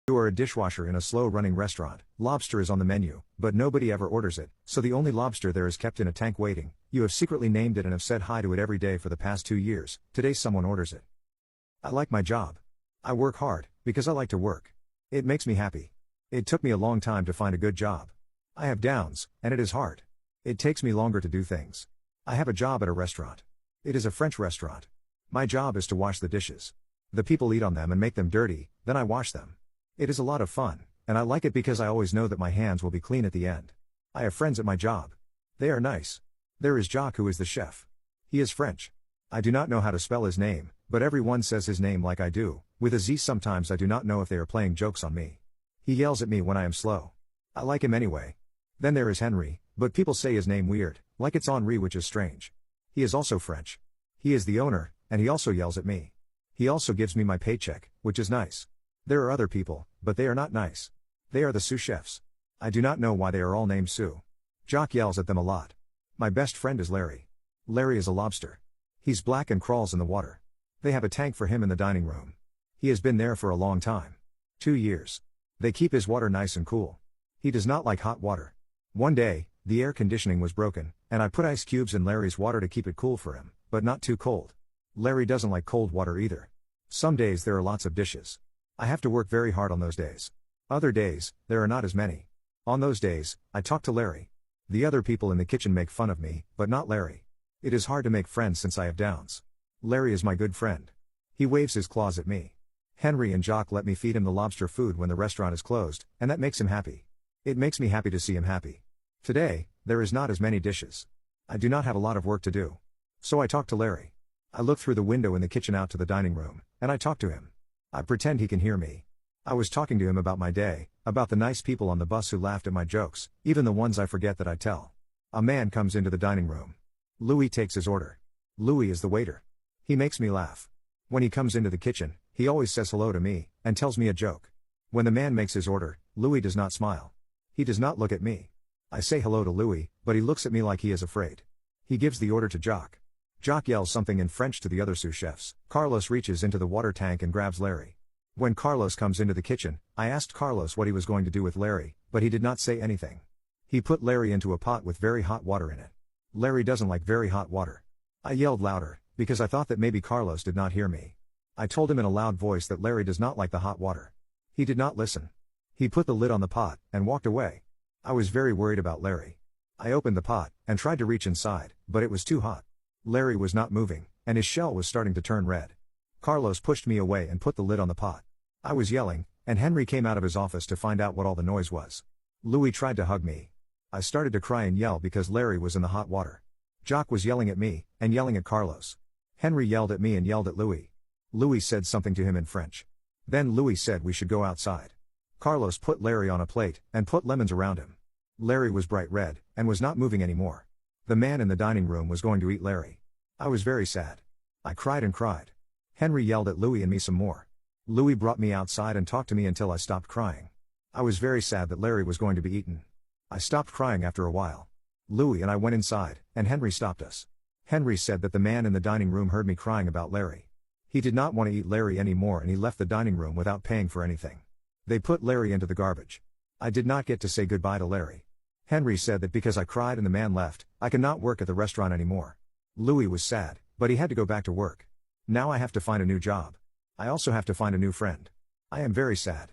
You are a dishwasher in a slow-running restaurant. Lobster is on the menu, but nobody ever orders it, so the only lobster there is kept in a tank waiting. You have secretly named it and have said hi to it every day for the past 2 years. Today someone orders it. I like my job. I work hard, because I like to work. It makes me happy. It took me a long time to find a good job. I have downs, and it is hard. It takes me longer to do things. I have a job at a restaurant. It is a French restaurant. My job is to wash the dishes. The people eat on them and make them dirty, then I wash them. It is a lot of fun, and I like it because I always know that my hands will be clean at the end. I have friends at my job. They are nice. There is Jacques, who is the chef. He is French. I do not know how to spell his name, but everyone says his name like I do, with a Z. Sometimes I do not know if they are playing jokes on me. He yells at me when I am slow. I like him anyway. Then there is Henry, but people say his name weird, like it's Henri, which is strange. He is also French. He is the owner, and he also yells at me. He also gives me my paycheck, which is nice. There are other people, but they are not nice. They are the sous chefs. I do not know why they are all named Sue. Jacques yells at them a lot. My best friend is Larry. Larry is a lobster. He's black and crawls in the water. They have a tank for him in the dining room. He has been there for a long time. 2 years. They keep his water nice and cool. He does not like hot water. One day, the air conditioning was broken, and I put ice cubes in Larry's water to keep it cool for him, but not too cold. Larry doesn't like cold water either. Some days there are lots of dishes. I have to work very hard on those days. Other days, there are not as many. On those days, I talk to Larry. The other people in the kitchen make fun of me, but not Larry. It is hard to make friends since I have downs. Larry is my good friend. He waves his claws at me. Henry and Jacques let me feed him the lobster food when the restaurant is closed, and that makes him happy. It makes me happy to see him happy. Today, there is not as many dishes. I do not have a lot of work to do. So I talk to Larry. I look through the window in the kitchen out to the dining room, and I talk to him. I pretend he can hear me. I was talking to him about my day, about the nice people on the bus who laughed at my jokes, even the ones I forget that I tell. A man comes into the dining room. Louis takes his order. Louis is the waiter. He makes me laugh. When he comes into the kitchen, he always says hello to me, and tells me a joke. When the man makes his order, Louis does not smile. He does not look at me. I say hello to Louis, but he looks at me like he is afraid. He gives the order to Jacques. Jacques yells something in French to the other sous chefs. Carlos reaches into the water tank and grabs Larry. When Carlos comes into the kitchen, I asked Carlos what he was going to do with Larry, but he did not say anything. He put Larry into a pot with very hot water in it. Larry doesn't like very hot water. I yelled louder, because I thought that maybe Carlos did not hear me. I told him in a loud voice that Larry does not like the hot water. He did not listen. He put the lid on the pot, and walked away. I was very worried about Larry. I opened the pot, and tried to reach inside, but it was too hot. Larry was not moving, and his shell was starting to turn red. Carlos pushed me away and put the lid on the pot. I was yelling, and Henry came out of his office to find out what all the noise was. Louis tried to hug me. I started to cry and yell because Larry was in the hot water. Jacques was yelling at me, and yelling at Carlos. Henry yelled at me and yelled at Louis. Louis said something to him in French. Then Louis said we should go outside. Carlos put Larry on a plate, and put lemons around him. Larry was bright red, and was not moving anymore. The man in the dining room was going to eat Larry. I was very sad. I cried and cried. Henry yelled at Louis and me some more. Louis brought me outside and talked to me until I stopped crying. I was very sad that Larry was going to be eaten. I stopped crying after a while. Louis and I went inside, and Henry stopped us. Henry said that the man in the dining room heard me crying about Larry. He did not want to eat Larry anymore and he left the dining room without paying for anything. They put Larry into the garbage. I did not get to say goodbye to Larry. Henry said that because I cried and the man left, I could not work at the restaurant anymore. Louis was sad, but he had to go back to work. Now I have to find a new job. I also have to find a new friend. I am very sad.